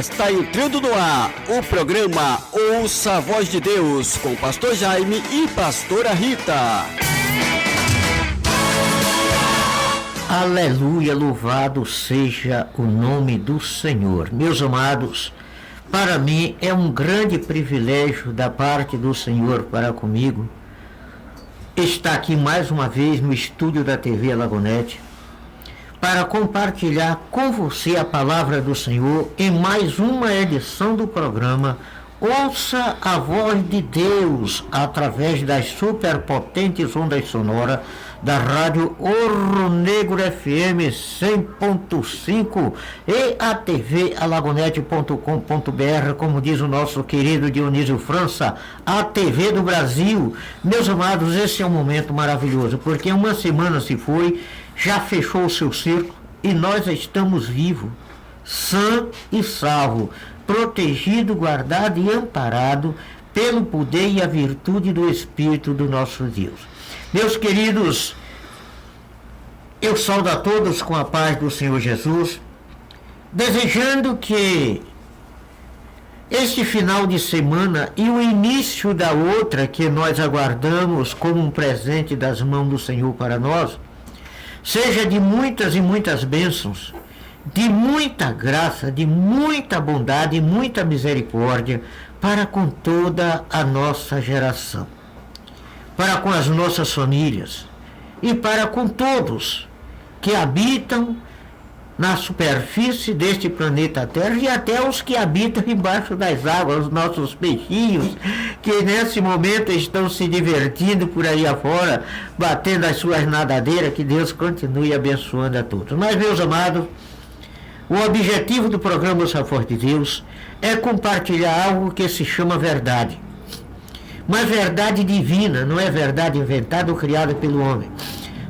Está entrando no ar o programa Ouça a Voz de Deus com o Pastor Jaime e Pastora Rita. Aleluia, louvado seja o nome do Senhor. Meus amados, para mim é um grande privilégio da parte do Senhor para comigo estar aqui mais uma vez no estúdio da TV Alagonete para compartilhar com você a palavra do Senhor em mais uma edição do programa Ouça a Voz de Deus através das superpotentes ondas sonoras da Rádio Ouro Negro FM 100.5 e a TV alagonete.com.br, como diz o nosso querido Dionísio França, a TV do Brasil. Meus amados, esse é um momento maravilhoso, porque uma semana se foi, já fechou o seu círculo e nós estamos vivos, sã e salvo, protegido, guardado e amparado pelo poder e a virtude do Espírito do nosso Deus. Meus queridos, eu saúdo a todos com a paz do Senhor Jesus, desejando que este final de semana e o início da outra que nós aguardamos como um presente das mãos do Senhor para nós, seja de muitas e muitas bênçãos, de muita graça, de muita bondade e muita misericórdia para com toda a nossa geração, para com as nossas famílias e para com todos que habitam na superfície deste planeta Terra e até os que habitam embaixo das águas, os nossos peixinhos, que nesse momento estão se divertindo por aí afora, batendo as suas nadadeiras. Que Deus continue abençoando a todos. Mas, meus amados, o objetivo do programa Ouça a Voz de Deus é compartilhar algo que se chama verdade. Mas verdade divina, não é verdade inventada ou criada pelo homem.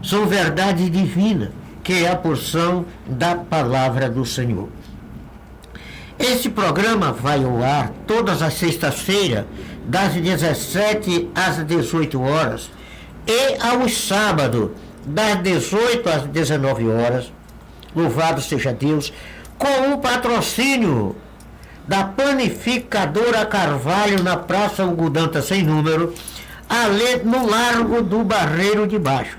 São verdade divina, que é a porção da palavra do Senhor. Esse programa vai ao ar todas as sextas-feiras, das 17 às 18 horas, e aos sábados, das 18 às 19 horas, louvado seja Deus, com o patrocínio da Panificadora Carvalho na Praça Hugo Dantas sem número, ali no Largo do Barreiro de Baixo,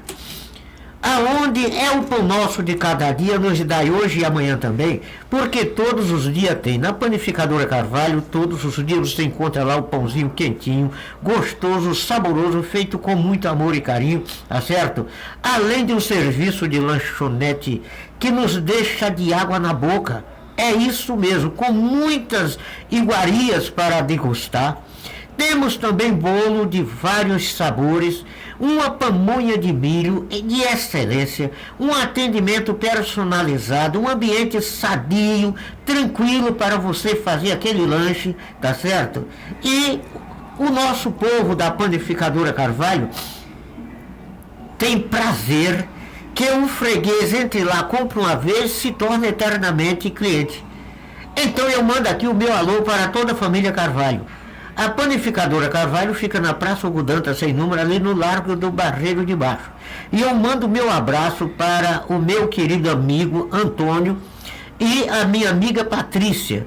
aonde é o pão nosso de cada dia, nos dai hoje e amanhã também, porque todos os dias tem. Na Panificadora Carvalho, todos os dias você encontra lá o pãozinho quentinho, gostoso, saboroso, feito com muito amor e carinho, tá certo? Além de um serviço de lanchonete que nos deixa de água na boca. É isso mesmo, com muitas iguarias para degustar. Temos também bolo de vários sabores, uma pamonha de milho de excelência, um atendimento personalizado, um ambiente sadio, tranquilo para você fazer aquele lanche, tá certo? E o nosso povo da Panificadora Carvalho tem prazer que um freguês entre lá, compra uma vez, se torna eternamente cliente. Então eu mando aqui o meu alô para toda a família Carvalho. A Panificadora Carvalho fica na Praça Hugo Dantas sem número, ali no Largo do Barreiro de Baixo. E eu mando meu abraço para o meu querido amigo Antônio e a minha amiga Patrícia,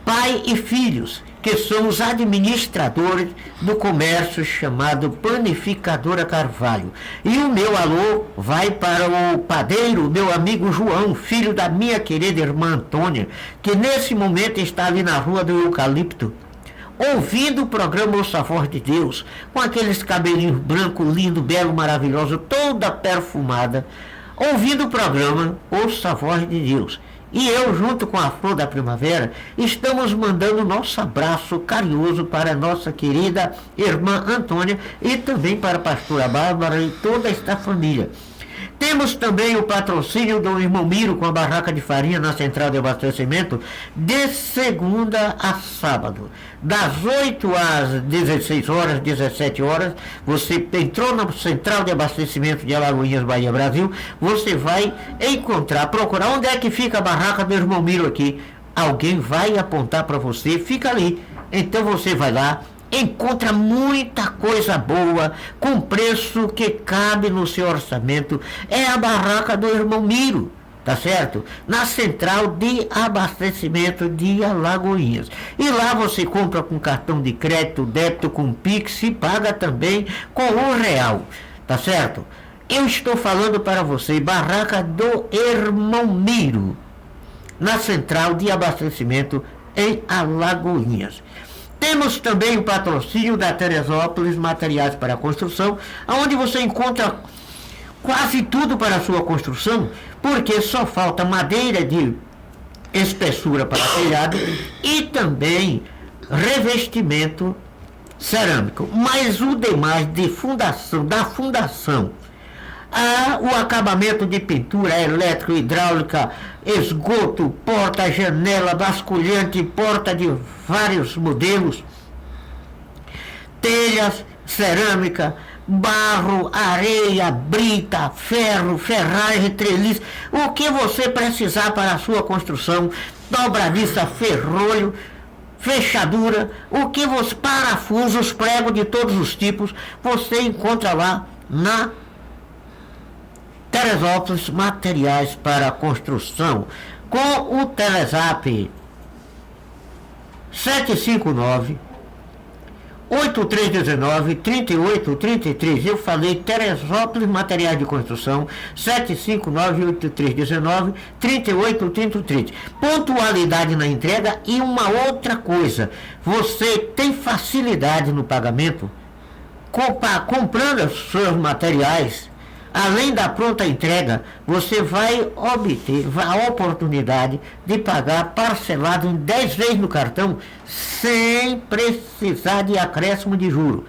pai e filhos, que são os administradores do comércio chamado Panificadora Carvalho. E o meu alô vai para o padeiro, meu amigo João, filho da minha querida irmã Antônia, que nesse momento está ali na Rua do Eucalipto, ouvindo o programa Ouça a Voz de Deus, com aqueles cabelinhos branco, lindo, belo, maravilhoso, toda perfumada, ouvindo o programa Ouça a Voz de Deus. E eu, junto com a Flor da Primavera, estamos mandando nosso abraço carinhoso para a nossa querida irmã Antônia e também para a pastora Bárbara e toda esta família. Temos também o patrocínio do irmão Miro com a barraca de farinha na central de abastecimento de segunda a sábado, das 8 às 16 horas, 17 horas. Você entrou na central de abastecimento de Alagoinhas, Bahia, Brasil, você vai encontrar, procurar onde é que fica a barraca do irmão Miro aqui. Alguém vai apontar para você, fica ali. Então você vai lá, encontra muita coisa boa, com preço que cabe no seu orçamento. É a barraca do irmão Miro. tá certo? Na central de abastecimento de Alagoinhas. E lá você compra com cartão de crédito, débito, com Pix e paga também com R$1, tá certo? Eu estou falando para você, Barraca do Irmão Miro, na central de abastecimento em Alagoinhas. Temos também o patrocínio da Teresópolis Materiais para Construção, onde você encontra quase tudo para a sua construção, porque só falta madeira de espessura para telhado e também revestimento cerâmico. Mas o demais de fundação, da fundação, o acabamento de pintura, elétrico, hidráulica, esgoto, porta, janela, basculhante, porta de vários modelos, telhas, cerâmica, barro, areia, brita, ferro, ferragem, treliço, o que você precisar para a sua construção, dobradiça, ferrolho, fechadura, o que você, parafusos, pregos de todos os tipos, você encontra lá na Teresópolis Materiais para Construção, com o Telezap 759 8319 3833. Eu falei Teresópolis Materiais de Construção 759 8319 3833. Pontualidade na entrega. E uma outra coisa, você tem facilidade no pagamento comprando os seus materiais. Além da pronta entrega, você vai obter a oportunidade de pagar parcelado em 10 vezes no cartão, sem precisar de acréscimo de juro.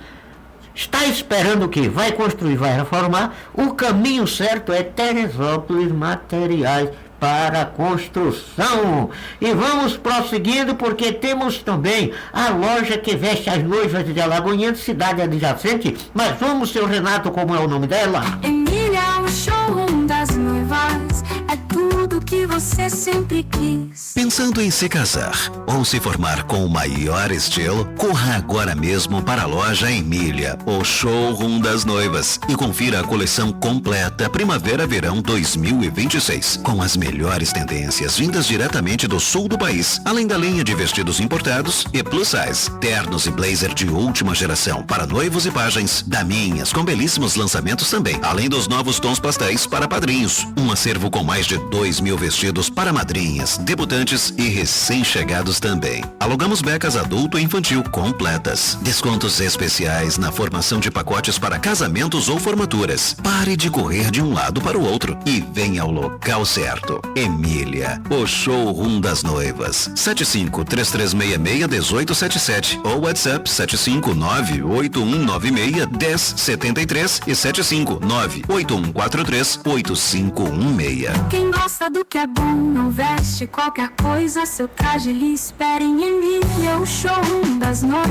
Está esperando o quê? Vai construir, vai reformar? O caminho certo é Teresópolis Materiais para Construção. E vamos prosseguindo, porque temos também a loja que veste as noivas de Alagoinhas, cidade adjacente. Mas vamos, seu Renato, como é o nome dela? Emília, o showroom das noivas, é tudo que você sempre quis. Pensando em se casar ou se formar com o maior estilo, corra agora mesmo para a loja Emília, o showroom das noivas, e confira a coleção completa Primavera-Verão 2026, com as melhores tendências vindas diretamente do sul do país, além da linha de vestidos importados e plus size, ternos e blazer de última geração para noivos e pajens, daminhas com belíssimos lançamentos também, além dos novos tons pastéis para padrinhos, um acervo com mais de 2.000 vestidos para madrinhas, debutantes e recém-chegados também. Alugamos becas adulto e infantil completas, descontos especiais na formação de pacotes para casamentos ou formaturas. Pare de correr de um lado para o outro e venha ao local certo. Emília, o showroom das noivas. 75-3366-1877 ou WhatsApp 759-8196-1073 e 759-8143-8516. Quem gosta do que é bom não veste qualquer coisa, seu traje lhe espera em Emília, o showroom das noivas.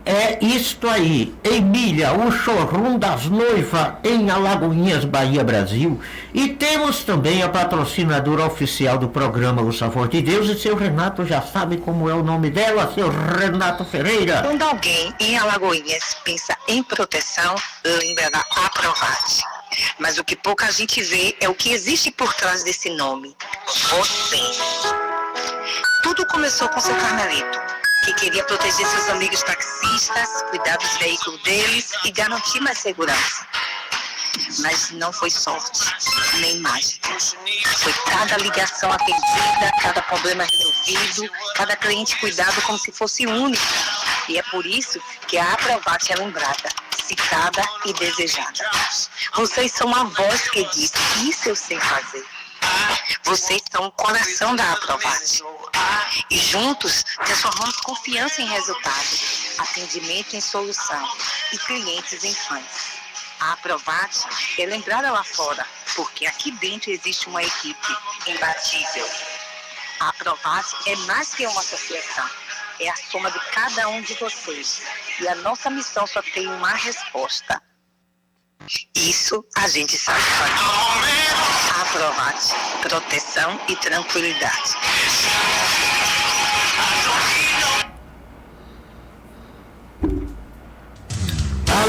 É isto aí, Emília, o showroom das noivas em Alagoinhas, Bahia, Brasil. E temos também a patrocinadora oficial do programa O Sabor de Deus, e seu Renato já sabe como é o nome dela, seu Renato Ferreira. Quando alguém em Alagoinhas pensa em proteção, lembra da Aprovate. Mas o que pouca gente vê é o que existe por trás desse nome: você. Tudo começou com seu Carmelito, que queria proteger seus amigos taxistas, cuidar dos veículos deles e garantir mais segurança. Mas não foi sorte, nem mágica. Foi cada ligação atendida, cada problema resolvido, cada cliente cuidado como se fosse único. E é por isso que a Aprovate é lembrada, citada e desejada. Vocês são a voz que diz: isso eu sei fazer. Vocês são o coração da Aprovate. E juntos transformamos confiança em resultado, atendimento em solução e clientes em fãs. A Aprovate é lembrada lá fora, porque aqui dentro existe uma equipe imbatível. A Aprovate é mais que uma associação, é a soma de cada um de vocês. E a nossa missão só tem uma resposta: isso a gente sabe fazer. Aprovate, proteção e tranquilidade.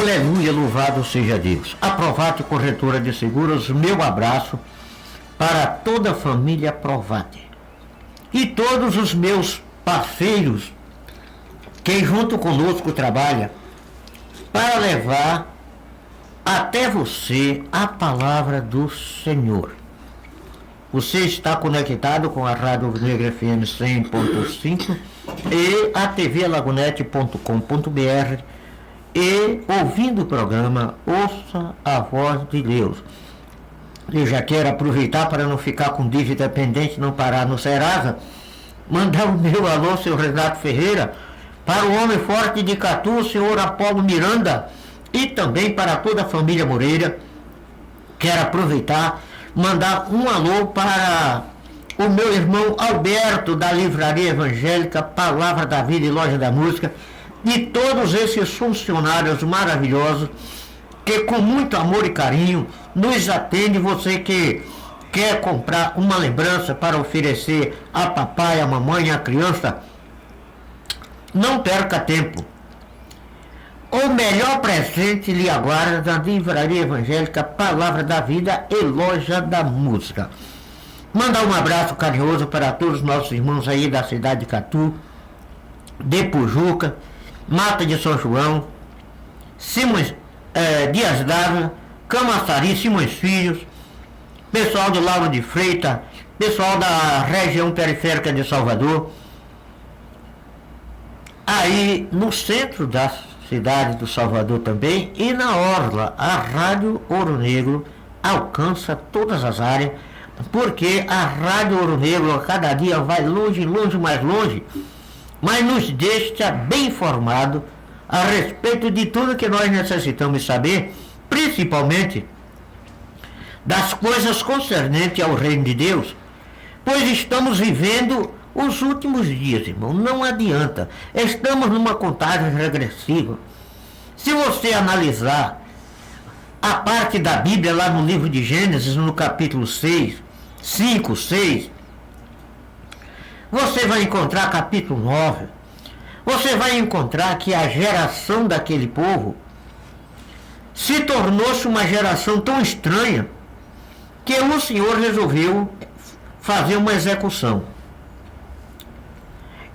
Aleluia, louvado seja Deus. Aprovate Corretora de Seguros, meu abraço para toda a família Aprovate. E todos os meus parceiros que junto conosco trabalham para levar até você a palavra do Senhor. Você está conectado com a Rádio Negra FM 100.5 e a tvlagunete.com.br e ouvindo o programa Ouça a Voz de Deus. Eu já quero aproveitar para não ficar com dívida pendente, não parar no Serasa, mandar o meu alô, seu Renato Ferreira, para o homem forte de Catu, o senhor Apolo Miranda, e também para toda a família Moreira. Quero aproveitar, mandar um alô para o meu irmão Alberto, da Livraria Evangélica, Palavra da Vida e Loja da Música, e todos esses funcionários maravilhosos que com muito amor e carinho nos atendem. Você que quer comprar uma lembrança para oferecer a papai, a mamãe, a criança, não perca tempo. O melhor presente lhe aguarda na Livraria Evangélica, Palavra da Vida e Loja da Música. Mandar um abraço carinhoso para todos os nossos irmãos aí da cidade de Catu, de Pujuca, Mata de São João, Simões, Dias d'Ávila, Camaçari, Simões Filhos, pessoal do Lauro de Freitas, pessoal da região periférica de Salvador. Aí no centro da cidade do Salvador também e na orla, a Rádio Ouro Negro alcança todas as áreas, porque a Rádio Ouro Negro a cada dia vai longe, longe, mais longe, mas nos deixa bem informado a respeito de tudo que nós necessitamos saber, principalmente das coisas concernentes ao reino de Deus, pois estamos vivendo os últimos dias, irmão. Não adianta, estamos numa contagem regressiva. Se você analisar a parte da Bíblia lá no livro de Gênesis, no capítulo 6, 5, 6, você vai encontrar capítulo 9, você vai encontrar que a geração daquele povo se tornou-se uma geração tão estranha que o Senhor resolveu fazer uma execução.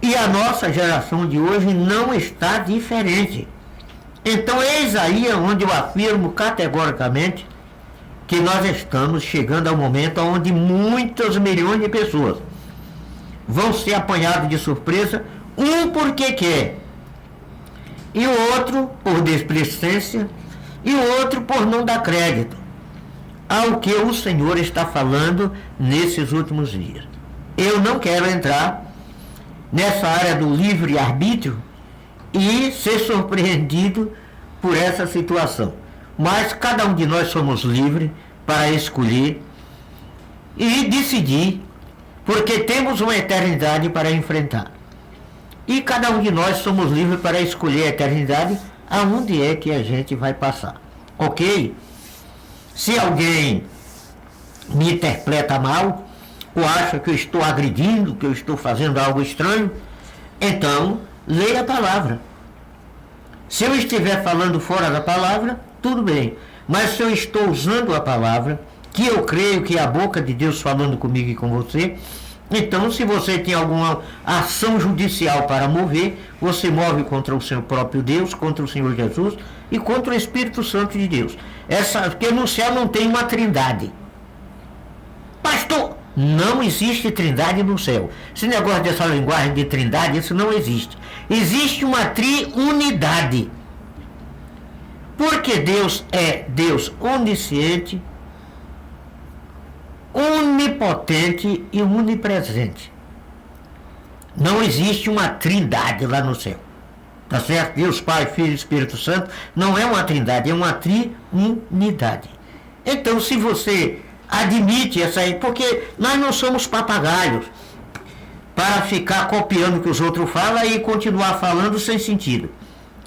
E a nossa geração de hoje não está diferente. Então eis aí onde eu afirmo categoricamente que nós estamos chegando ao momento onde muitos milhões de pessoas vão ser apanhados de surpresa, um porque quer, e o outro por displicência, e o outro por não dar crédito ao que o Senhor está falando nesses últimos dias. Eu não quero entrar nessa área do livre-arbítrio e ser surpreendido por essa situação. Mas cada um de nós somos livres para escolher e decidir, porque temos uma eternidade para enfrentar. E cada um de nós somos livres para escolher a eternidade aonde é que a gente vai passar. Ok? Se alguém me interpreta mal, ou acha que eu estou agredindo, que eu estou fazendo algo estranho, então leia a palavra. Se eu estiver falando fora da palavra, tudo bem. Mas se eu estou usando a palavra, que eu creio que é a boca de Deus falando comigo e com você, então se você tem alguma ação judicial para mover, você move contra o seu próprio Deus, contra o Senhor Jesus e contra o Espírito Santo de Deus. Porque no céu não tem uma trindade. Pastor, não existe trindade no céu. Esse negócio dessa linguagem de trindade, isso não existe. Existe uma triunidade. Porque Deus é Deus onisciente, onipotente e onipresente. Não existe uma trindade lá no céu. Tá certo? Deus Pai, Filho e Espírito Santo não é uma trindade, é uma triunidade. Então, se você admite essa aí, porque nós não somos papagaios para ficar copiando o que os outros falam e continuar falando sem sentido.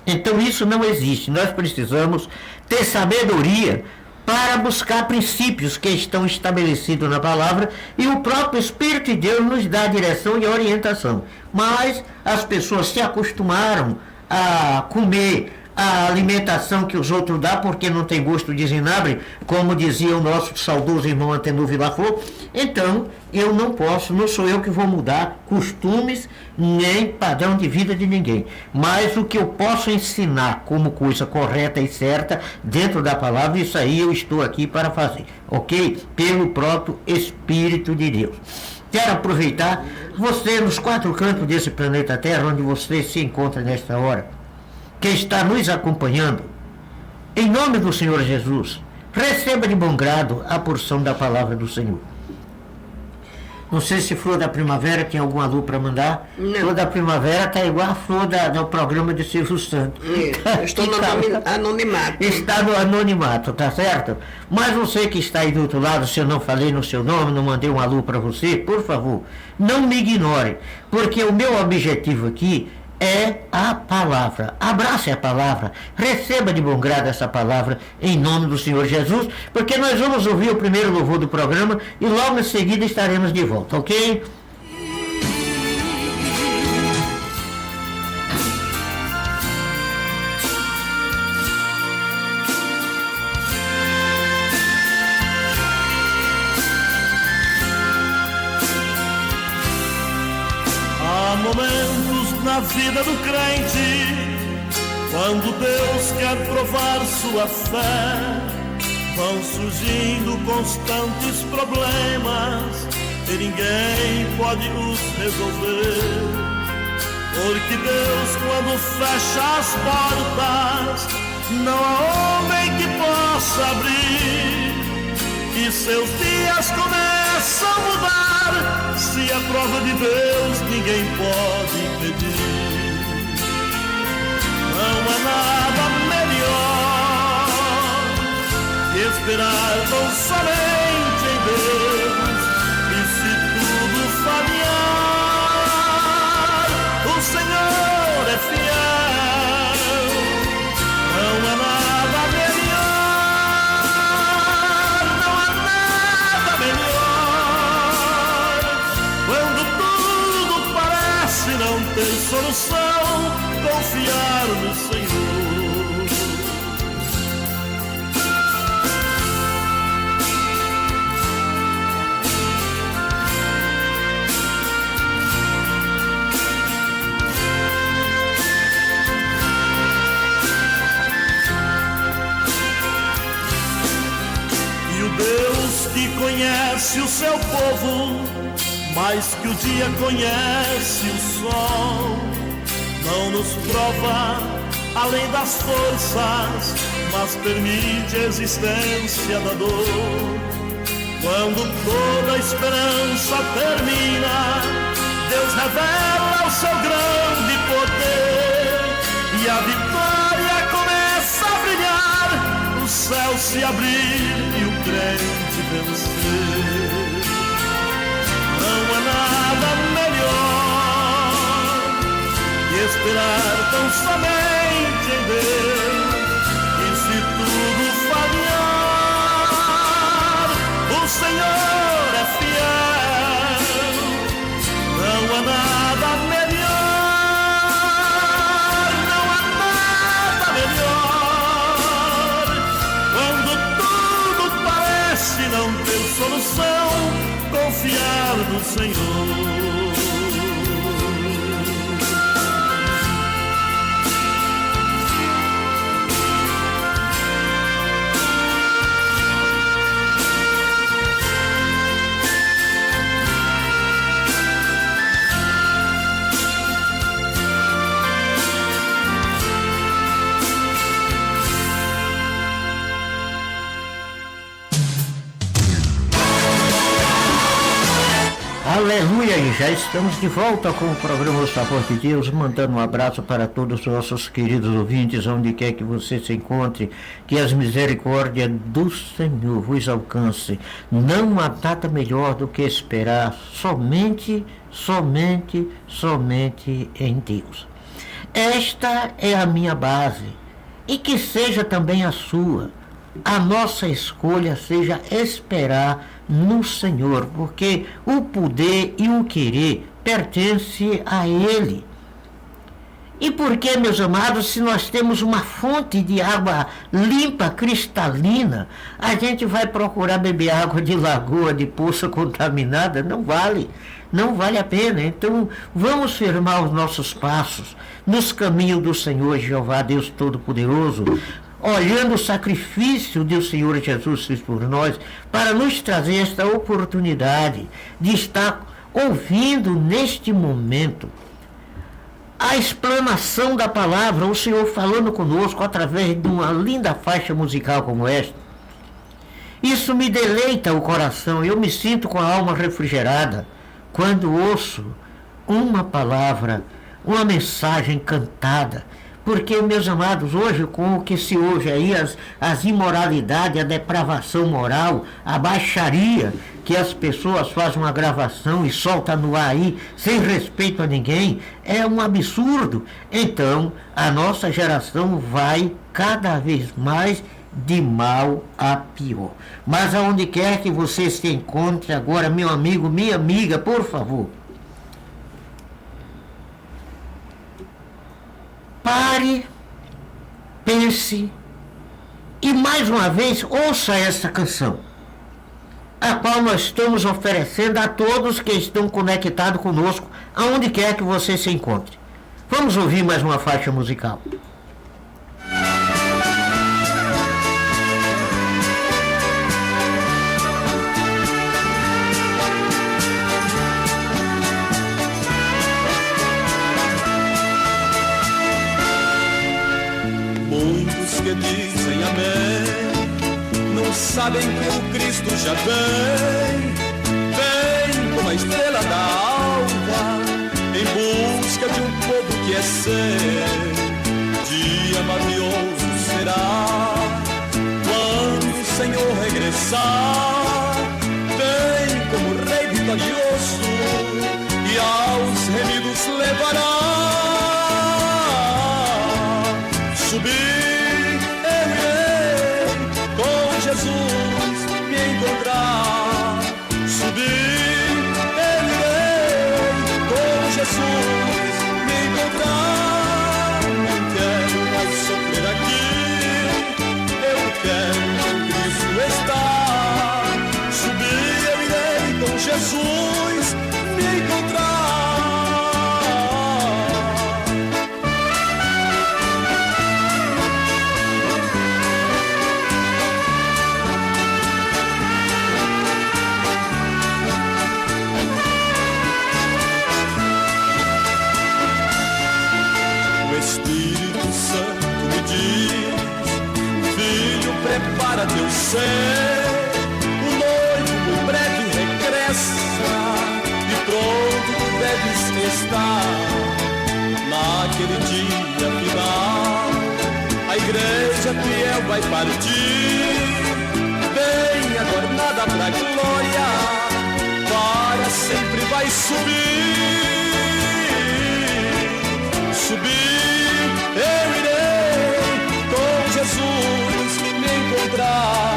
Então isso não existe. Nós precisamos ter sabedoria para buscar princípios que estão estabelecidos na palavra, e o próprio Espírito de Deus nos dá a direção e a orientação. Mas as pessoas se acostumaram a comer a alimentação que os outros dão, porque não tem gosto de zinabre, como dizia o nosso saudoso irmão Antenor Villaflor. Então, eu não posso, não sou eu que vou mudar costumes nem padrão de vida de ninguém. Mas o que eu posso ensinar como coisa correta e certa dentro da palavra, isso aí eu estou aqui para fazer, ok? Pelo próprio Espírito de Deus. Quero aproveitar você nos 4 cantos desse planeta Terra, onde você se encontra nesta hora, que está nos acompanhando, em nome do Senhor Jesus, receba de bom grado a porção da palavra do Senhor. Não sei se Flor da Primavera tem algum alô para mandar. Não. Flor da Primavera está igual a Flor do programa de Silvio Santos. Eu estou no anonimato. Está no anonimato, tá certo? Mas você que está aí do outro lado, se eu não falei no seu nome, não mandei um alô para você, por favor, não me ignore, porque o meu objetivo aqui é a palavra. Abrace a palavra, receba de bom grado essa palavra em nome do Senhor Jesus, porque nós vamos ouvir o primeiro louvor do programa e logo em seguida estaremos de volta, ok? Há momentos na vida do crente, quando Deus quer provar sua fé, vão surgindo constantes problemas e ninguém pode os resolver. Porque Deus, quando fecha as portas, não há homem que possa abrir, e seus dias começam a mudar. Se é prova de Deus, ninguém pode impedir. Não há nada melhor que esperar tão somente em Deus. E se tudo falhar, o Senhor é fiel. Não há nada melhor, não há nada melhor. Quando tudo parece não ter solução, confiar no Senhor. E o Deus que conhece o seu povo, mais que o dia conhece o sol, não nos prova além das forças, mas permite a existência da dor. Quando toda a esperança termina, Deus revela o seu grande poder, e a vitória começa a brilhar, o céu se abrir e o crente vencer. Não há nada melhor que esperar tão somente em Deus. E se tudo falhar, o Senhor é fiel. Não há nada melhor, não há nada melhor. Quando tudo parece não ter solução, confiar no Senhor. Aleluia! E já estamos de volta com o programa O Sabor de Deus, mandando um abraço para todos os nossos queridos ouvintes, onde quer que você se encontre, que as misericórdias do Senhor vos alcance. Não há nada melhor do que esperar somente em Deus. Esta é a minha base, e que seja também a sua. A nossa escolha seja esperar no Senhor, porque o poder e o querer pertence a Ele. E por que, meus amados, se nós temos uma fonte de água limpa, cristalina, a gente vai procurar beber água de lagoa, de poça contaminada? Não vale a pena. Então, vamos firmar os nossos passos nos caminhos do Senhor Jeová, Deus Todo-Poderoso, olhando o sacrifício do Senhor Jesus Cristo por nós, para nos trazer esta oportunidade de estar ouvindo neste momento a explanação da palavra, o Senhor falando conosco através de uma linda faixa musical como esta. Isso me deleita o coração, eu me sinto com a alma refrigerada quando ouço uma palavra, uma mensagem cantada. Porque, meus amados, hoje, com o que se ouve aí, as imoralidades, a depravação moral, a baixaria, que as pessoas fazem uma gravação e soltam no ar aí, sem respeito a ninguém, é um absurdo. Então, a nossa geração vai cada vez mais de mal a pior. Mas aonde quer que você se encontre agora, meu amigo, minha amiga, por favor, pare, pense e mais uma vez ouça essa canção, a qual nós estamos oferecendo a todos que estão conectados conosco, aonde quer que você se encontre. Vamos ouvir mais uma faixa musical. Que dizem amém, não sabem que o Cristo já vem como a estrela da alva, em busca de um povo que é seu. Dia maravilhoso será quando o Senhor regressar, vem como rei vitorioso e aos remidos levará. Subir Jesus me encontrar, subir, eu irei com Jesus me encontrar. Não quero mais sofrer aqui, eu quero com Cristo estar. Subir, eu irei com Jesus me encontrar. Prepara teu ser, o noivo em breve regressa e pronto tu deves estar. Naquele dia final, a igreja fiel vai partir, bem adornada pra glória, para sempre vai subir. Subir, eu irei com Jesus encontrar.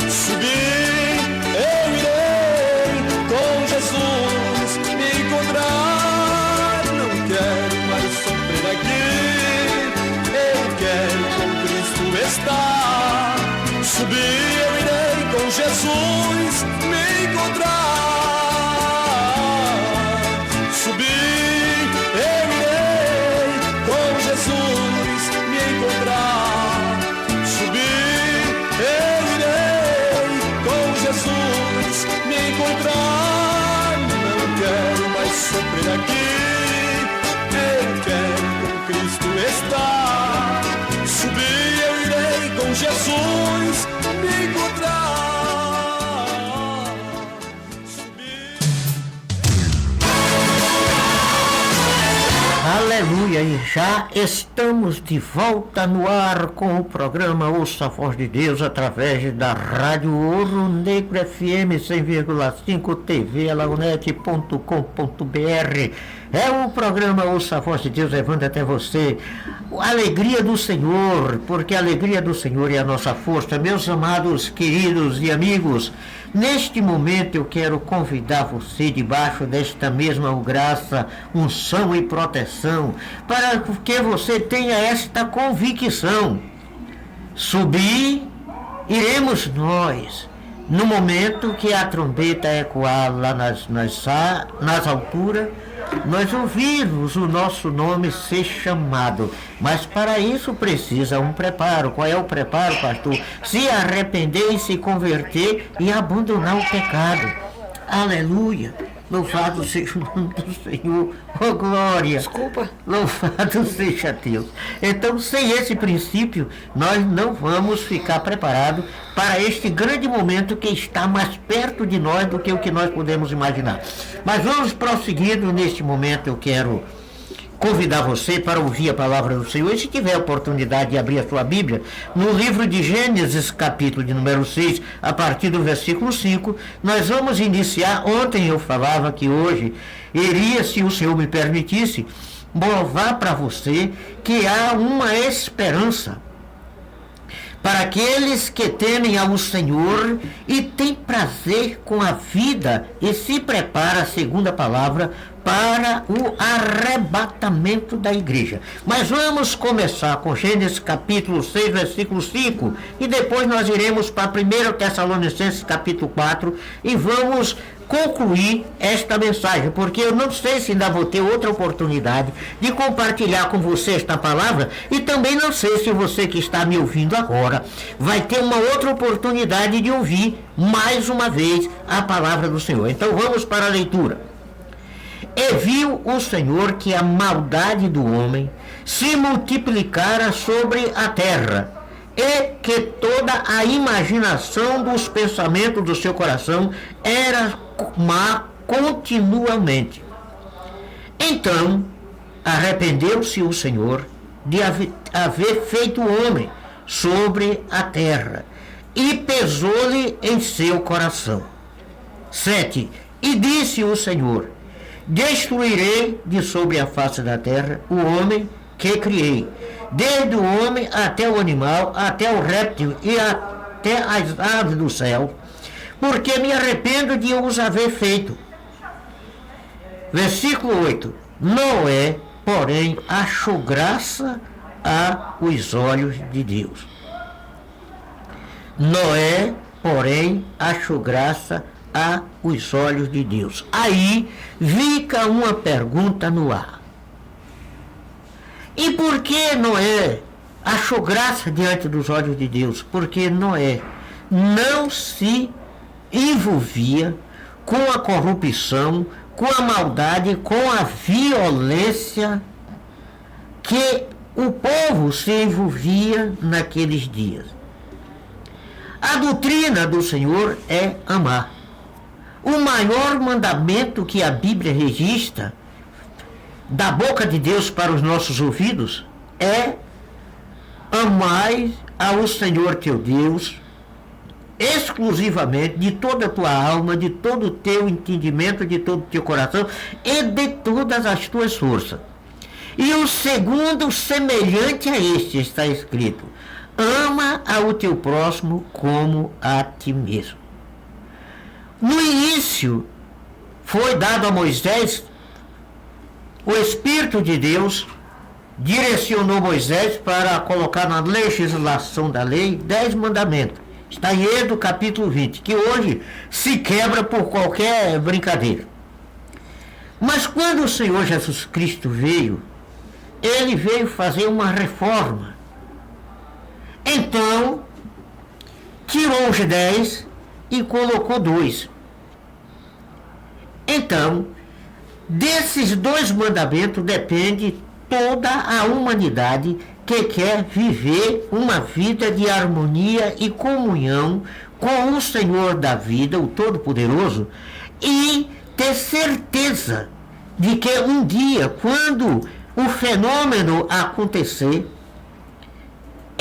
Subir, eu irei com Jesus me encontrar. Não quero mais sofrer aqui, eu quero com Cristo estar. Subir, eu irei com Jesus me encontrar. Subir, eu irei com Jesus me encontrar. Eu irei com Jesus me encontrar. Não quero mais sofrer aqui, eu quero com Cristo estar. Subir, eu irei com Jesus me encontrar. Aleluia, e já estamos de volta no ar com o programa Ouça a Voz de Deus através da Rádio Ouro Negro FM 100,5 TV Alagonete.com.br. É o programa Ouça a Voz de Deus levando até você a alegria do Senhor, porque a alegria do Senhor é a nossa força. Meus amados, queridos e amigos, neste momento eu quero convidar você, debaixo desta mesma graça, unção e proteção, para que você tenha esta convicção. Subir, iremos nós. No momento que a trombeta ecoar lá nas alturas, nós ouvimos o nosso nome ser chamado. Mas para isso precisa um preparo. Qual é o preparo, pastor? Se arrepender e se converter e abandonar o pecado. Aleluia! Louvado seja o nome do Senhor. Oh, glória! Desculpa. Louvado seja Deus. Então, sem esse princípio, nós não vamos ficar preparados para este grande momento que está mais perto de nós do que o que nós podemos imaginar. Mas vamos prosseguindo. Neste momento eu quero convidar você para ouvir a palavra do Senhor. E se tiver a oportunidade de abrir a sua Bíblia, no livro de Gênesis, capítulo de número 6, a partir do versículo 5, nós vamos iniciar. Ontem eu falava que hoje iria, se o Senhor me permitisse, provar para você que há uma esperança para aqueles que temem ao Senhor e têm prazer com a vida e se prepara, segundo a palavra, para o arrebatamento da igreja. Mas vamos começar com Gênesis capítulo 6, versículo 5, e depois nós iremos para 1 Tessalonicenses capítulo 4 e vamos concluir esta mensagem, porque eu não sei se ainda vou ter outra oportunidade de compartilhar com você esta palavra, e também não sei se você que está me ouvindo agora vai ter uma outra oportunidade de ouvir mais uma vez a palavra do Senhor. Então vamos para a leitura. E viu o Senhor que a maldade do homem se multiplicara sobre a terra, e que toda a imaginação dos pensamentos do seu coração era má continuamente. Então arrependeu-se o Senhor de haver feito o homem sobre a terra, e pesou-lhe em seu coração. 7. E disse o Senhor: destruirei de sobre a face da terra o homem que criei, desde o homem até o animal, até o réptil e até as aves do céu, porque me arrependo de os haver feito. Versículo 8. Noé, porém, achou graça aos olhos de Deus. Noé, porém, achou graça aos olhos de Deus. Aí fica uma pergunta no ar. E por que Noé achou graça diante dos olhos de Deus? Porque Noé não se envolvia com a corrupção, com a maldade, com a violência que o povo se envolvia naqueles dias. A doutrina do Senhor é amar. O maior mandamento que a Bíblia registra da boca de Deus para os nossos ouvidos é: amai ao Senhor teu Deus exclusivamente, de toda a tua alma, de todo o teu entendimento, de todo o teu coração e de todas as tuas forças. E o segundo, semelhante a este, está escrito: ama ao teu próximo como a ti mesmo. No início foi dado a Moisés, o Espírito de Deus direcionou Moisés para colocar na legislação da lei 10 mandamentos. Está em Êxodo capítulo 20, que hoje se quebra por qualquer brincadeira. Mas quando o Senhor Jesus Cristo veio, ele veio fazer uma reforma. Então, tirou os 10 e colocou 2. Então, desses 2 mandamentos depende toda a humanidade que quer viver uma vida de harmonia e comunhão com o Senhor da vida, o Todo-Poderoso, e ter certeza de que um dia, quando o fenômeno acontecer,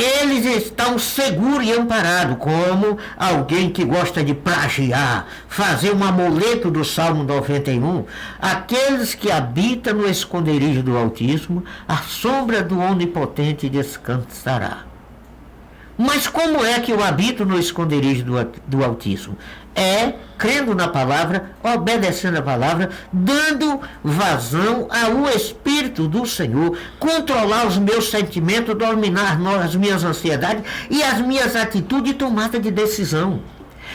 eles estão seguros e amparados, como alguém que gosta de plagiar, fazer um amuleto do Salmo 91. Aqueles que habitam no esconderijo do Altíssimo, a sombra do Onipotente descansará. Mas como é que eu habito no esconderijo do Altíssimo? É crendo na palavra, obedecendo a palavra, dando vazão ao Espírito do Senhor, controlar os meus sentimentos, dominar as minhas ansiedades e as minhas atitudes de tomada de decisão.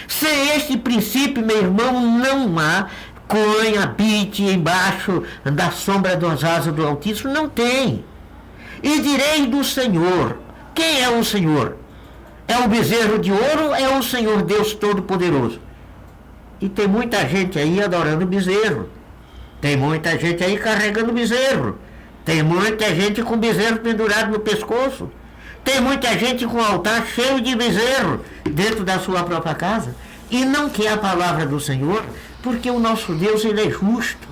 Sem este princípio, meu irmão, não há quem habite embaixo da sombra das asas do Altíssimo. Não tem. E direi do Senhor. Quem é o Senhor? É o bezerro de ouro, é o Senhor Deus Todo-Poderoso. E tem muita gente aí adorando bezerro. Tem muita gente aí carregando bezerro. Tem muita gente com bezerro pendurado no pescoço. Tem muita gente com altar cheio de bezerro dentro da sua própria casa. E não quer a palavra do Senhor, porque o nosso Deus, ele é justo.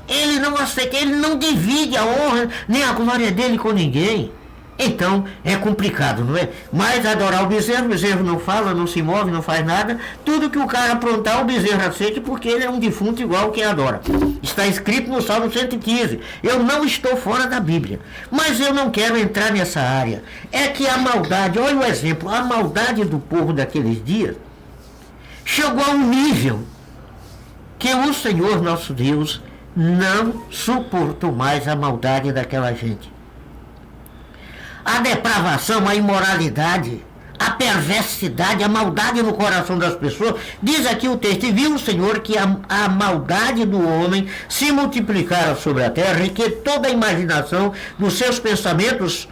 Ele não aceita, ele não divide a honra nem a glória dele com ninguém. Então, é complicado, não é? Mas adorar o bezerro não fala, não se move, não faz nada. Tudo que o cara aprontar, o bezerro aceita, porque ele é um defunto igual quem adora. Está escrito no Salmo 115. Eu não estou fora da Bíblia, mas eu não quero entrar nessa área. É que a maldade, olha o exemplo, a maldade do povo daqueles dias chegou a um nível que o Senhor nosso Deus não suportou mais a maldade daquela gente. A depravação, a imoralidade, a perversidade, a maldade no coração das pessoas. Diz aqui o texto: e viu o Senhor que a maldade do homem se multiplicara sobre a terra, e que toda a imaginação dos seus pensamentos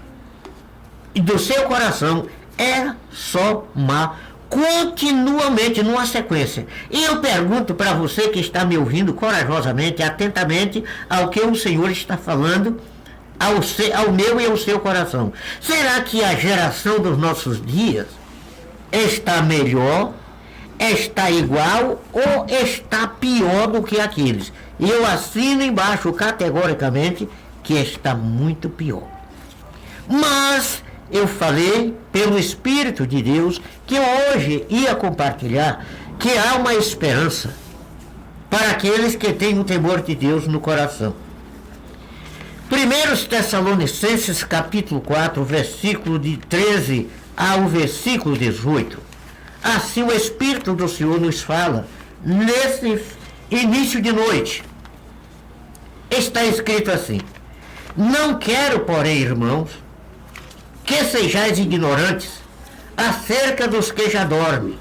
e do seu coração é só má, continuamente, numa sequência. E eu pergunto para você que está me ouvindo corajosamente, atentamente ao que o Senhor está falando ao meu e ao seu coração. Será que a geração dos nossos dias está melhor, está igual ou está pior do que aqueles? E eu assino embaixo categoricamente que está muito pior. Mas eu falei pelo Espírito de Deus que hoje ia compartilhar que há uma esperança para aqueles que têm o temor de Deus no coração. 1 Tessalonicenses capítulo 4, versículo de 13 ao versículo 18. Assim o Espírito do Senhor nos fala nesse início de noite. Está escrito assim: não quero, porém, irmãos, que sejais ignorantes acerca dos que já dormem,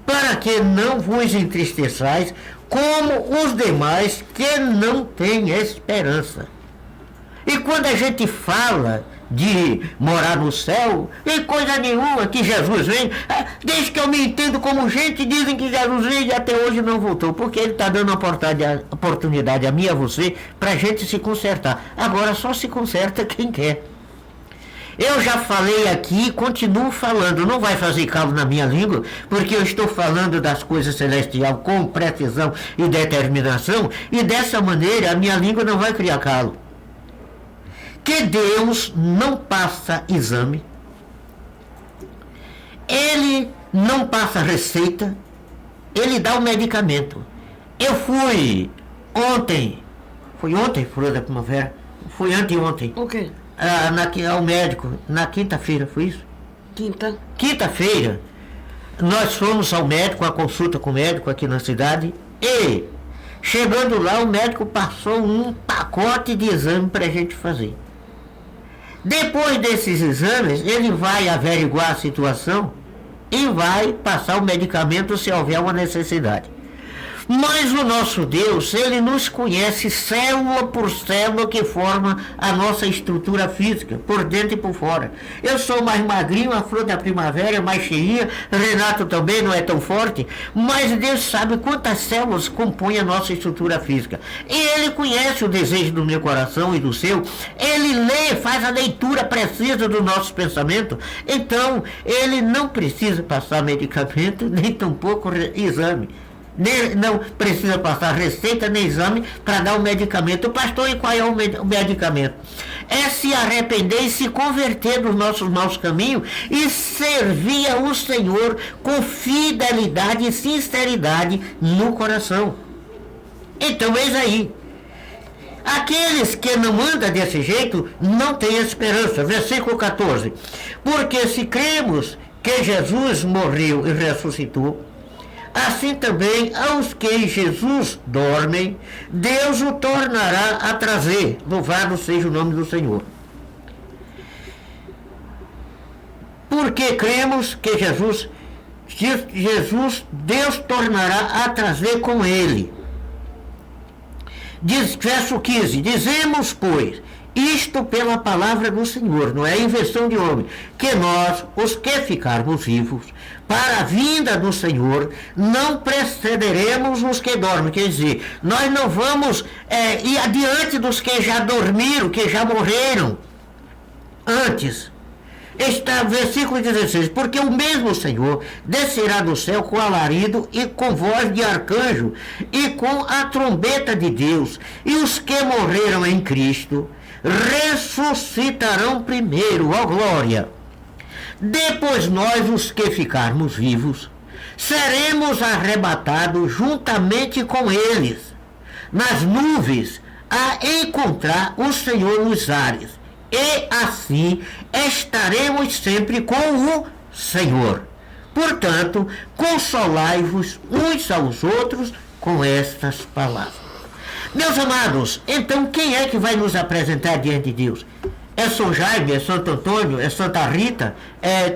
para que não vos entristeçais como os demais que não têm esperança. E quando a gente fala de morar no céu, e coisa nenhuma que Jesus vem, desde que eu me entendo como gente, dizem que Jesus veio e até hoje não voltou, porque ele está dando uma oportunidade a mim e a você para a gente se consertar. Agora só se conserta quem quer. Eu já falei aqui, continuo falando, não vai fazer calo na minha língua, porque eu estou falando das coisas celestiais com precisão e determinação, e dessa maneira a minha língua não vai criar calo. Que Deus não passa exame, Ele não passa receita, Ele dá o medicamento. Eu fui ontem, Flor da Primavera, fui anteontem. Ok. Ao médico, na quinta-feira, foi isso? Quinta-feira, nós fomos ao médico, a consulta com o médico aqui na cidade, e chegando lá, o médico passou um pacote de exame para a gente fazer. Depois desses exames, ele vai averiguar a situação e vai passar o medicamento se houver uma necessidade. Mas o nosso Deus, Ele nos conhece célula por célula que forma a nossa estrutura física, por dentro e por fora. Eu sou mais magrinho, a Flor da Primavera é mais cheinha, Renato também não é tão forte, mas Deus sabe quantas células compõem a nossa estrutura física. E Ele conhece o desejo do meu coração e do seu, Ele lê, faz a leitura precisa do nosso pensamento, então Ele não precisa passar medicamento, nem tampouco exame. Não precisa passar receita nem exame para dar o medicamento. Pastor, e qual é o medicamento? é se arrepender e se converter dos nossos maus caminhos e servir ao Senhor com fidelidade e sinceridade no coração. Então, eis aí. Aqueles que não andam desse jeito não têm esperança. Versículo 14. Porque se cremos que Jesus morreu e ressuscitou, assim também aos que em Jesus dormem, Deus o tornará a trazer. Louvado seja o nome do Senhor. Porque cremos que Jesus, Deus tornará a trazer com ele. Diz, verso 15, dizemos, pois, isto pela palavra do Senhor, não é invenção de homem, que nós, os que ficarmos vivos, para a vinda do Senhor, não precederemos os que dormem. Quer dizer, nós não vamos ir adiante dos que já dormiram, que já morreram antes. Está versículo 16, porque o mesmo Senhor descerá do céu com alarido e com voz de arcanjo e com a trombeta de Deus, e os que morreram em Cristo ressuscitarão primeiro, ó glória. Depois nós, os que ficarmos vivos, seremos arrebatados juntamente com eles, nas nuvens, a encontrar o Senhor nos ares. E assim estaremos sempre com o Senhor. Portanto, consolai-vos uns aos outros com estas palavras. Meus amados, então quem é que vai nos apresentar diante de Deus? É São Jaime, é Santo Antônio, é Santa Rita,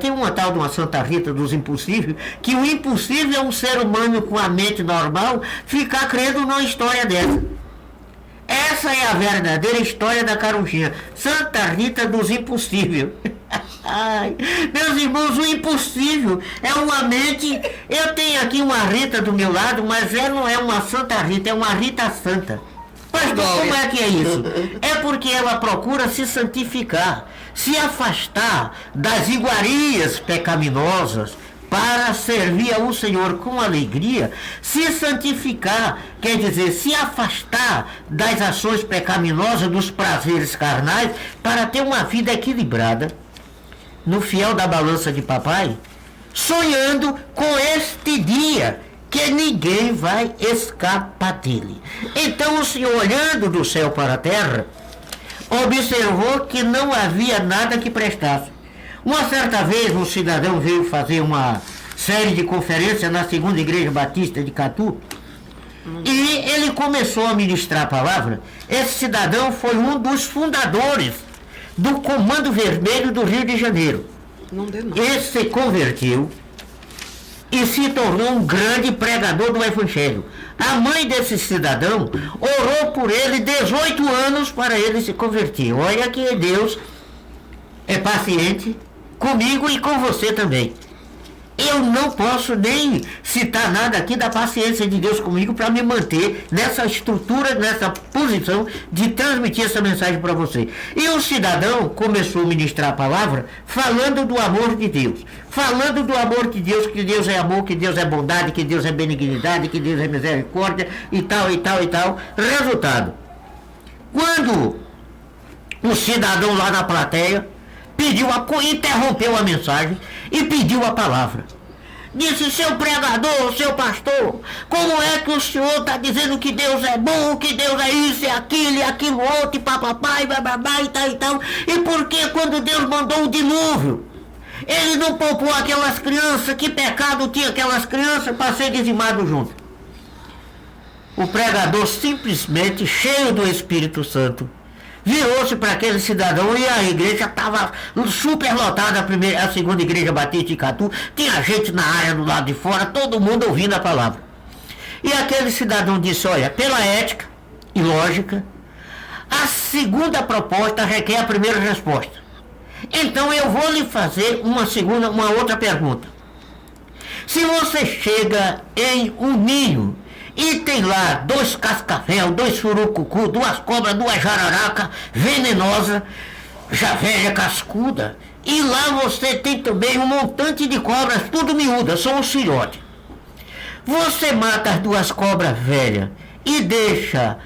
tem uma tal de uma Santa Rita dos impossíveis, que o impossível é um ser humano com a mente normal ficar crendo numa história dessa. Essa é a verdadeira história da carochinha. Santa Rita dos impossíveis. Ai, meus irmãos, o impossível é uma mente... Eu tenho aqui uma Rita do meu lado, mas ela não é uma Santa Rita, é uma Rita Santa. Pastor, como é que é isso? É porque ela procura se santificar, se afastar das iguarias pecaminosas, para servir ao Senhor com alegria, se santificar, quer dizer, se afastar das ações pecaminosas, dos prazeres carnais, para ter uma vida equilibrada, no fiel da balança de papai, sonhando com este dia, que ninguém vai escapar dele. Então o Senhor, olhando do céu para a terra, observou que não havia nada que prestasse. Uma certa vez um cidadão veio fazer uma série de conferências na segunda igreja batista de Catu, e ele começou a ministrar a palavra. Esse cidadão foi um dos fundadores do Comando Vermelho do Rio de Janeiro. Ele se converteu e se tornou um grande pregador do Evangelho. A mãe desse cidadão orou por ele 18 anos para ele se converter. Olha que Deus é paciente comigo e com você também. Eu não posso nem citar nada aqui da paciência de Deus comigo para me manter nessa estrutura, nessa posição de transmitir essa mensagem para você. E o cidadão começou a ministrar a palavra falando do amor de Deus. Falando do amor de Deus, que Deus é amor, que Deus é bondade, que Deus é benignidade, que Deus é misericórdia e tal, e tal, e tal. Resultado, quando o cidadão lá na plateia interrompeu a mensagem e pediu a palavra. Disse: seu pregador, seu pastor, como é que o senhor está dizendo que Deus é bom, que Deus é isso, é aquilo, e aquilo outro, e papapá, e bababá, e tal, e tal. E por que quando Deus mandou o dilúvio, ele não poupou aquelas crianças? Que pecado tinha aquelas crianças para ser dizimado junto? O pregador, simplesmente cheio do Espírito Santo, virou-se para aquele cidadão, e a igreja estava super lotada, a segunda igreja batista de Catu, tinha gente na área do lado de fora, todo mundo ouvindo a palavra. E aquele cidadão disse: olha, pela ética e lógica, a segunda proposta requer a primeira resposta. Então eu vou lhe fazer uma outra pergunta. Se você chega em um ninho e tem lá 2 cascavel, 2 surucucu, 2 cobras, 2 jararaca venenosa, já velha cascuda, e lá você tem também um montante de cobras, tudo miúdas, são os filhotes. Você mata as 2 cobras velhas e deixa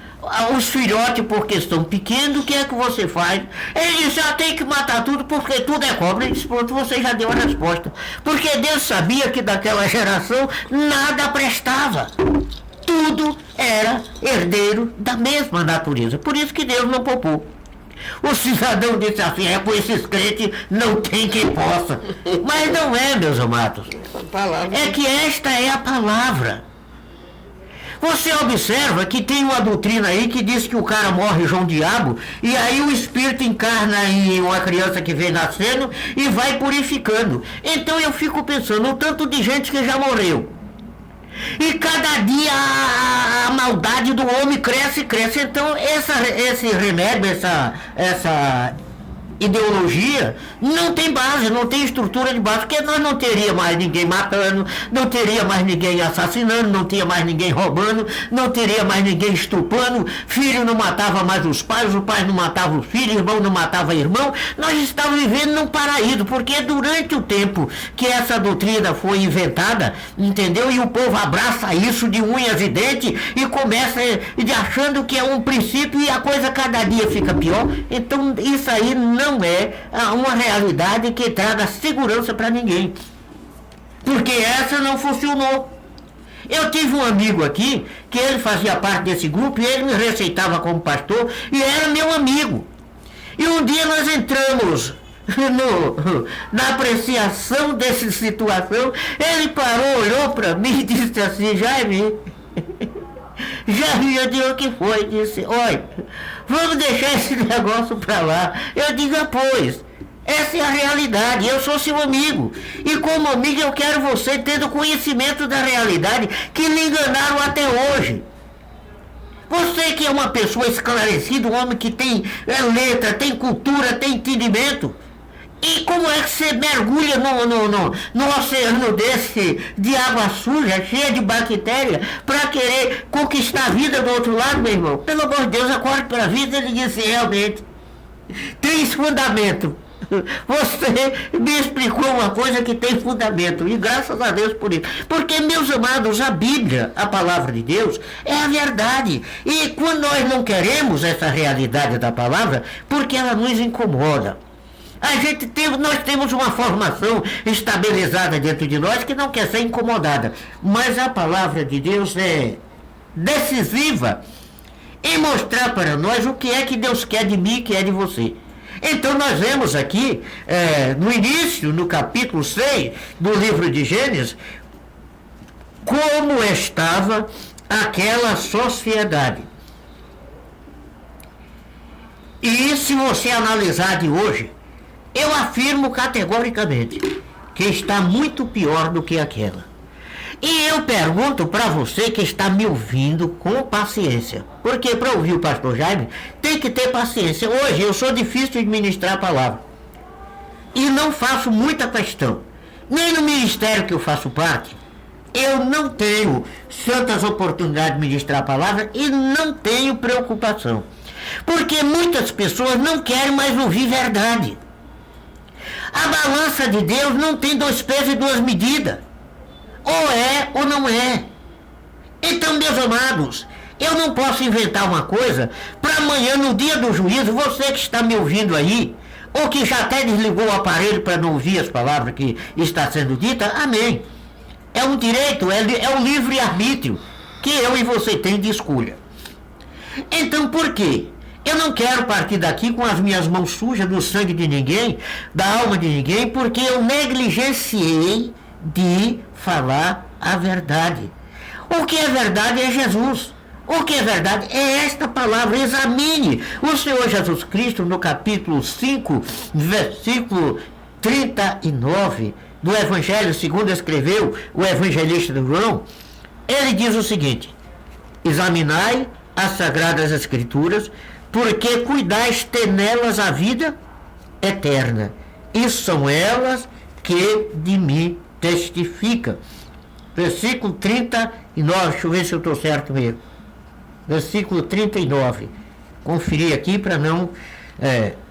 os filhotes, porque estão pequenos, o que é que você faz? Ele já tem que matar tudo, porque tudo é cobra. Ele disse, pronto, você já deu a resposta. Porque Deus sabia que daquela geração nada prestava. Tudo era herdeiro da mesma natureza. Por isso que Deus não poupou. O cidadão disse assim, com esses crentes não tem quem possa. Mas não é, meus amados. É que esta é a palavra. Você observa que tem uma doutrina aí que diz que o cara morre João Diabo, e aí o espírito encarna em uma criança que vem nascendo e vai purificando. Então eu fico pensando, o tanto de gente que já morreu. E cada dia a maldade do homem cresce e cresce. Então esse remédio, essa ideologia não tem base, não tem estrutura de base, porque nós não teria mais ninguém matando, não teria mais ninguém assassinando, não teria mais ninguém roubando, não teria mais ninguém estupando, filho não matava mais os pais não matavam os filhos, irmão não matava irmão. Nós estávamos vivendo num paraíso, porque durante o tempo que essa doutrina foi inventada, entendeu? E o povo abraça isso de unhas e dentes e começa achando que é um princípio e a coisa cada dia fica pior. Então isso aí não é uma realidade que traga segurança para ninguém, porque essa não funcionou. Eu tive um amigo aqui que ele fazia parte desse grupo e ele me receitava como pastor e era meu amigo, e um dia nós entramos na apreciação dessa situação. Ele parou, olhou para mim e disse assim, Jaime, eu digo, o que foi? Disse, olha, vamos deixar esse negócio para lá. Eu digo, pois, essa é a realidade, eu sou seu amigo, e como amigo eu quero você tendo conhecimento da realidade que lhe enganaram até hoje. Você que é uma pessoa esclarecida, um homem que tem letra, tem cultura, tem entendimento. E como é que você mergulha no oceano desse de água suja, cheia de bactéria, para querer conquistar a vida do outro lado, meu irmão? Pelo amor de Deus, acorde para a vida. Ele disse, realmente, tem fundamento. Você me explicou uma coisa que tem fundamento, e graças a Deus por isso. Porque, meus amados, a Bíblia, a palavra de Deus, é a verdade. E quando nós não queremos essa realidade da palavra, porque ela nos incomoda. Nós temos uma formação estabilizada dentro de nós que não quer ser incomodada. Mas a palavra de Deus é decisiva em mostrar para nós o que é que Deus quer de mim e que é de você. Então nós vemos aqui, no início, no capítulo 6 do livro de Gênesis, como estava aquela sociedade. E se você analisar de hoje, eu afirmo categoricamente que está muito pior do que aquela. E eu pergunto para você que está me ouvindo com paciência, porque para ouvir o pastor Jaime tem que ter paciência. Hoje eu sou difícil de ministrar a palavra e não faço muita questão, nem no ministério que eu faço parte. Eu não tenho tantas oportunidades de ministrar a palavra e não tenho preocupação, porque muitas pessoas não querem mais ouvir verdade. A balança de Deus não tem 2 pesos e 2 medidas. Ou é ou não é. Então, meus amados, eu não posso inventar uma coisa para amanhã, no dia do juízo, você que está me ouvindo aí, ou que já até desligou o aparelho para não ouvir as palavras que está sendo dita, amém. É um direito, é um livre-arbítrio que eu e você tem de escolha. Então, por quê? Eu não quero partir daqui com as minhas mãos sujas do sangue de ninguém, da alma de ninguém, porque eu negligenciei de falar a verdade. O que é verdade é Jesus. O que é verdade é esta palavra. Examine o Senhor Jesus Cristo no capítulo 5, versículo 39 do Evangelho, segundo escreveu o evangelista João. Ele diz o seguinte: examinai as sagradas escrituras, porque cuidais ter nelas a vida eterna, e são elas que de mim testificam. Versículo 39, deixa eu ver se eu estou certo mesmo. Versículo 39, conferir aqui para não...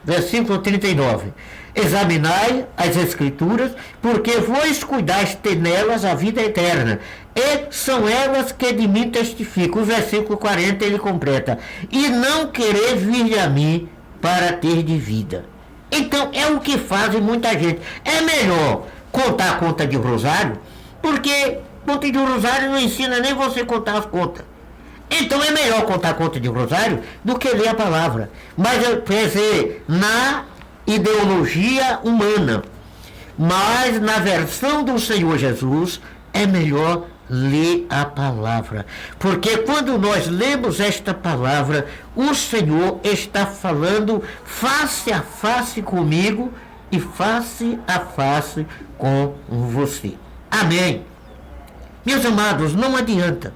versículo 39, Examinai as Escrituras, porque vos cuidais ter nelas a vida eterna, e são elas que de mim testificam. O versículo 40 ele completa: e não querer vir a mim para ter de vida. Então é o que fazem muita gente. É melhor contar a conta de rosário, porque conta de rosário não ensina nem você contar as contas. Então é melhor contar a conta de rosário do que ler a palavra. Mas eu pensei na ideologia humana, mas na versão do Senhor Jesus é melhor ler a palavra, porque quando nós lemos esta palavra, o Senhor está falando face a face comigo e face a face com você. Amém. Meus amados, não adianta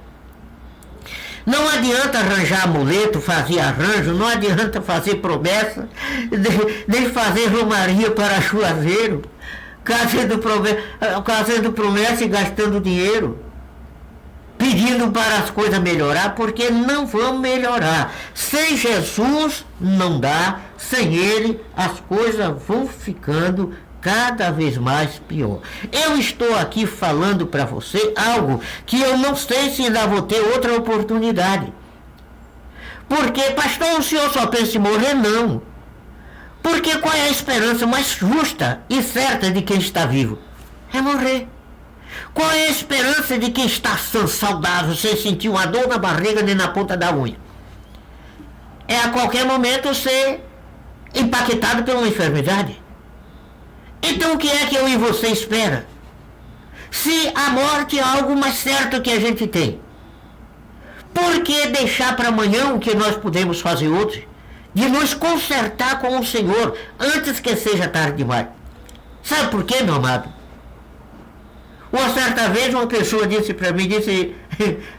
arranjar amuleto, fazer arranjo, não adianta fazer promessa, nem fazer romaria para chuazeiro, fazendo promessa e gastando dinheiro, pedindo para as coisas melhorar, porque não vão melhorar. Sem Jesus não dá, sem Ele as coisas vão ficando cada vez mais pior. Eu estou aqui falando para você algo que eu não sei se ainda vou ter outra oportunidade. Porque, pastor, o senhor só pensa em morrer? Não. Porque qual é a esperança mais justa e certa de quem está vivo? É morrer. Qual é a esperança de quem está saudável, sem sentir uma dor na barriga nem na ponta da unha? É a qualquer momento ser impactado por uma enfermidade. Então o que é que eu e você espera? Se a morte é algo mais certo que a gente tem, por que deixar para amanhã o que nós podemos fazer hoje? De nos consertar com o Senhor antes que seja tarde demais. Sabe por quê, meu amado? Uma certa vez uma pessoa disse para mim,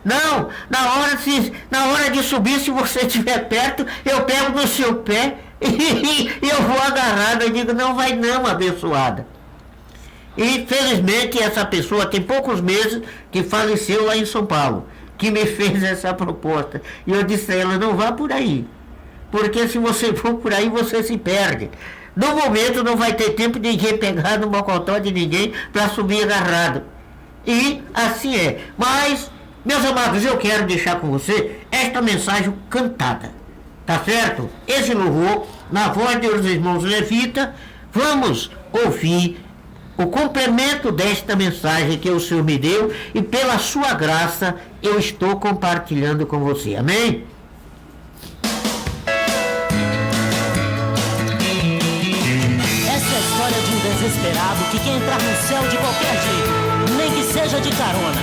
não, na hora de subir, se você estiver perto, eu pego no seu pé e eu vou agarrado. Eu digo, não vai não, abençoada. E felizmente essa pessoa tem poucos meses que faleceu lá em São Paulo, que me fez essa proposta. E eu disse a ela, não vá por aí, porque se você for por aí você se perde. No momento não vai ter tempo de ninguém pegar no mocotó de ninguém para subir agarrado. E assim é. Mas, meus amados, eu quero deixar com você esta mensagem cantada. Tá certo? Esse louvor, na voz dos irmãos Levita, vamos ouvir o complemento desta mensagem que o Senhor me deu e pela sua graça eu estou compartilhando com você. Amém? Desesperado que quer entrar no céu de qualquer jeito, nem que seja de carona.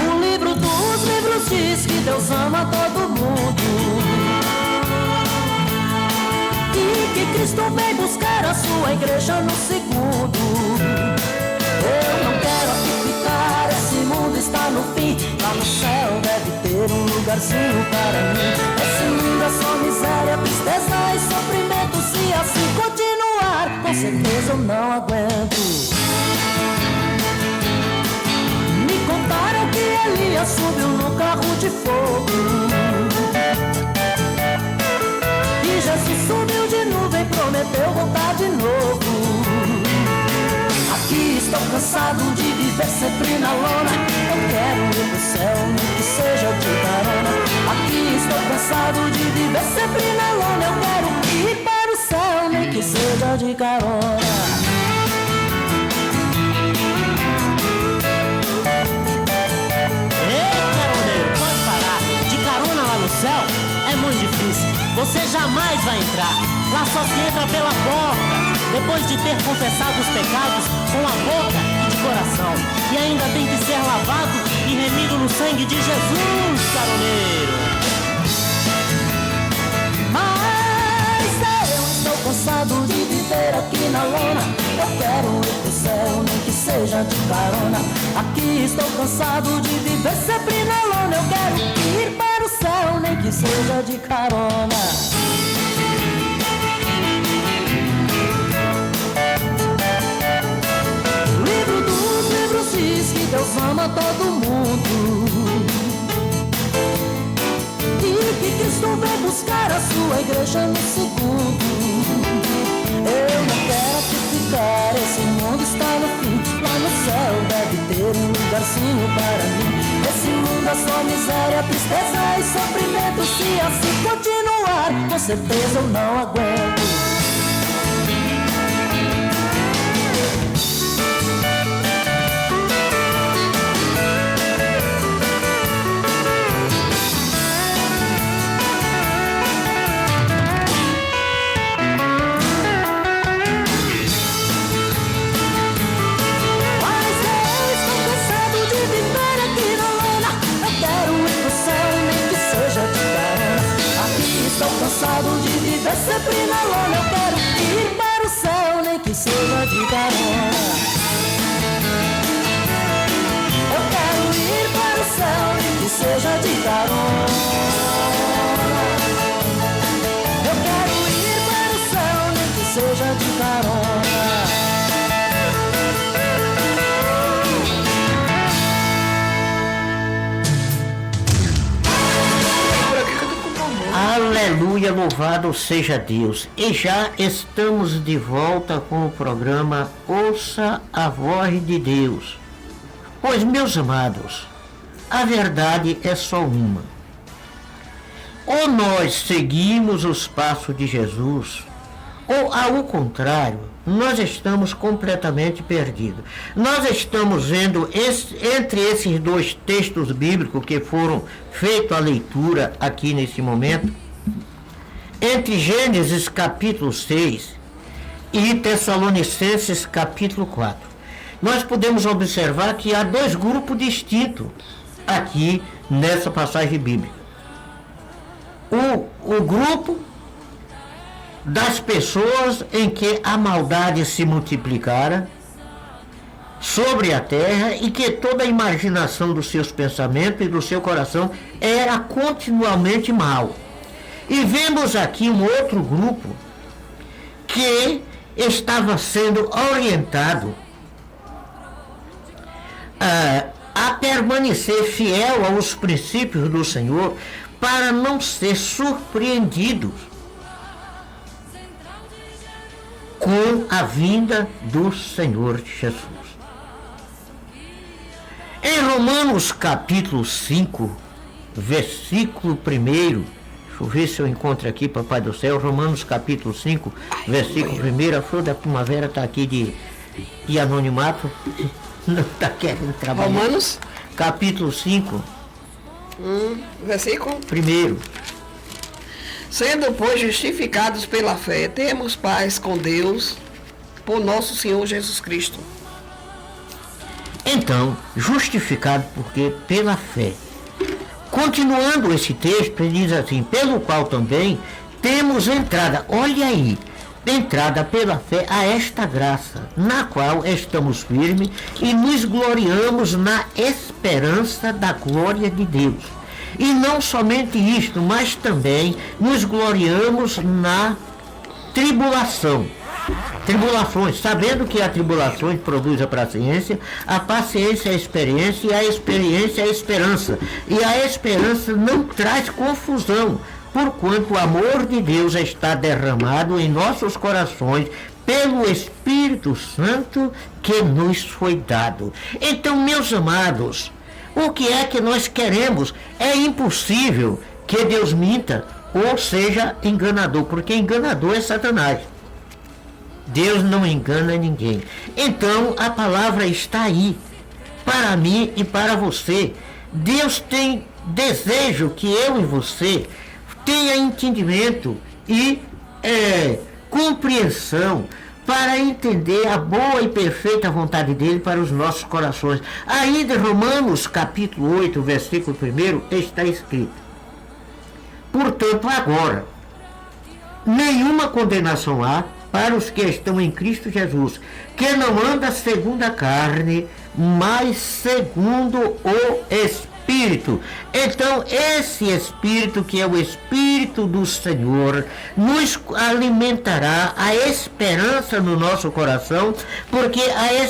O livro dos livros diz que Deus ama todo mundo e que Cristo vem buscar a sua igreja no segundo. Eu não quero aqui ficar, esse mundo está no fim. Lá no céu deve ter um lugarzinho para mim. Esse mundo é só miséria, tristeza e sofrimento. Se assim continuar, com certeza eu não aguento. Me contaram que Elias subiu no carro de fogo e Jesus subiu de nuvem, prometeu voltar de novo. Aqui estou cansado de viver sempre na lona. Eu quero ir pro céu, nem que seja de carona. Aqui estou cansado de viver sempre na lona. Eu quero ir para o céu, nem que seja de carona. Ei, caroneiro, pode parar. De carona lá no céu é muito difícil. Você jamais vai entrar. Lá só se entra pela porta, depois de ter confessado os pecados com a boca e de coração. E ainda tem que ser lavado e remido no sangue de Jesus, caroneiro. Mas eu estou cansado de viver aqui na lona. Eu quero ir pro céu, nem que seja de carona. Aqui estou cansado de viver sempre na lona. Eu quero ir para o céu, nem que seja de carona. Diz que Deus ama todo mundo e que Cristo vem buscar a sua sua igreja no segundo. Eu não quero aqui ficar, esse mundo está no fim. Lá no céu deve ter um lugarzinho para mim. Esse mundo é só miséria, tristeza e sofrimento. Se assim continuar, com certeza eu não aguento. Cansado de viver sempre na lona. Eu quero ir para o céu, nem que seja de carona. Eu quero ir para o céu, nem que seja de carona. Eu quero ir para o céu, nem que seja de carona. Aleluia, louvado seja Deus. E já estamos de volta com o programa Ouça a Voz de Deus. Pois, meus amados, a verdade é só uma. Ou nós seguimos os passos de Jesus, ou ao contrário, nós estamos completamente perdidos. Nós estamos vendo entre esses dois textos bíblicos que foram feitos a leitura aqui nesse momento, entre Gênesis capítulo 6 e Tessalonicenses capítulo 4. Nós podemos observar que há dois grupos distintos aqui nessa passagem bíblica. O grupo das pessoas em que a maldade se multiplicara sobre a terra e que toda a imaginação dos seus pensamentos e do seu coração era continuamente mal. E vemos aqui um outro grupo que estava sendo orientado a permanecer fiel aos princípios do Senhor para não ser surpreendidos com a vinda do Senhor Jesus. Em Romanos capítulo 5, versículo 1, deixa eu ver se eu encontro aqui, Papai do Céu, Romanos capítulo 5, versículo 1, a Flor da Primavera está aqui de anonimato, não está querendo trabalhar. Romanos? Capítulo 5, versículo? 1. Sendo, pois, justificados pela fé, temos paz com Deus por nosso Senhor Jesus Cristo. Então, justificado porque pela fé. Continuando esse texto, ele diz assim, pelo qual também temos entrada, olha aí, entrada pela fé a esta graça, na qual estamos firmes e nos gloriamos na esperança da glória de Deus. E não somente isto, mas também nos gloriamos na tribulação. Tribulações, sabendo que a tribulação produz a paciência é a experiência, e a experiência é a esperança. E a esperança não traz confusão, porquanto o amor de Deus está derramado em nossos corações pelo Espírito Santo que nos foi dado. Então, meus amados, o que é que nós queremos? É impossível que Deus minta ou seja enganador, porque enganador é Satanás. Deus não engana ninguém. Então a palavra está aí, para mim e para você. Deus tem desejo que eu e você tenha entendimento e compreensão para entender a boa e perfeita vontade dele para os nossos corações. Ainda em Romanos capítulo 8, versículo 1, está escrito: portanto, agora, nenhuma condenação há para os que estão em Cristo Jesus, que não anda segundo a carne, mas segundo o Espírito. Então, esse Espírito, que é o Espírito do Senhor, nos alimentará a esperança no nosso coração, porque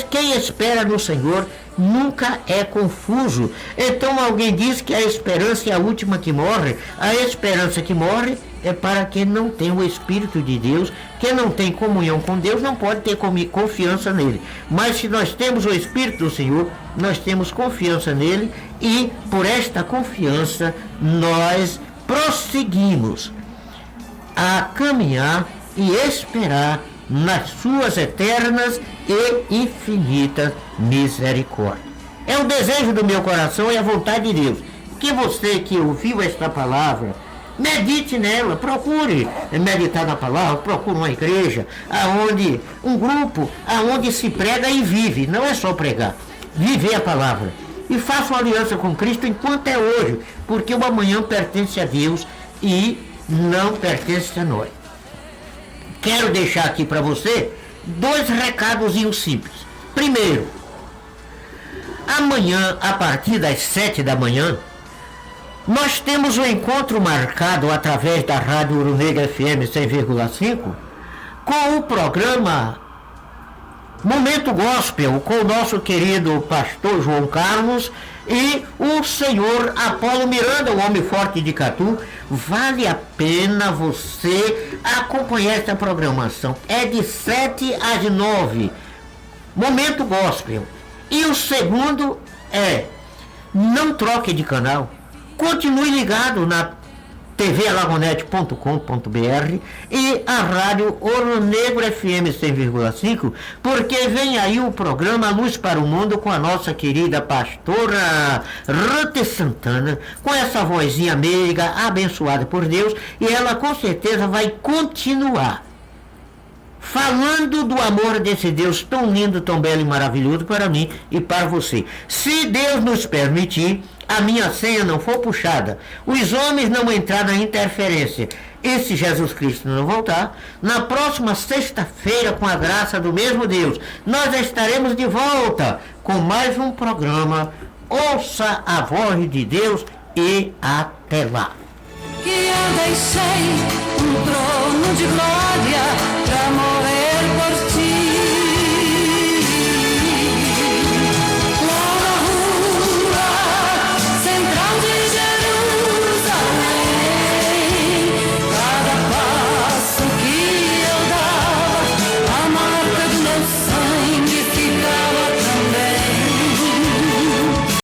quem espera no Senhor nunca é confuso. Então, alguém diz que a esperança é a última que morre. A esperança que morre é para quem não tem o Espírito de Deus. Quem não tem comunhão com Deus não pode ter confiança nele. Mas se nós temos o Espírito do Senhor, nós temos confiança nele, e por esta confiança nós prosseguimos a caminhar e esperar nas suas eternas e infinitas misericórdias. É o desejo do meu coração e a vontade de Deus que você que ouviu esta palavra medite nela, procure meditar na palavra, procure uma igreja, um grupo aonde se prega e vive. Não é só pregar, viver a palavra. E faça uma aliança com Cristo enquanto é hoje, porque o amanhã pertence a Deus e não pertence a nós. Quero deixar aqui para você 2 recadozinhos simples. Primeiro, amanhã, a partir das 7 da manhã, nós temos um encontro marcado através da Rádio Ouro Negro FM 100,5 com o programa Momento Gospel, com o nosso querido pastor João Carlos e o senhor Apolo Miranda, o homem forte de Catu. Vale a pena você acompanhar essa programação. É de 7 às 9. Momento Gospel. E o segundo é, não troque de canal. Continue ligado na tvalagonete.com.br e a Rádio Ouro Negro FM 100,5, porque vem aí o programa Luz para o Mundo com a nossa querida pastora Ruth Santana, com essa vozinha meiga, abençoada por Deus, e ela com certeza vai continuar falando do amor desse Deus tão lindo, tão belo e maravilhoso para mim e para você. Se Deus nos permitir, a minha senha não for puxada, os homens não entrar na interferência, e se Jesus Cristo não voltar, na próxima sexta-feira, com a graça do mesmo Deus, nós estaremos de volta com mais um programa. Ouça a voz de Deus e até lá. Que eu deixei um trono de glória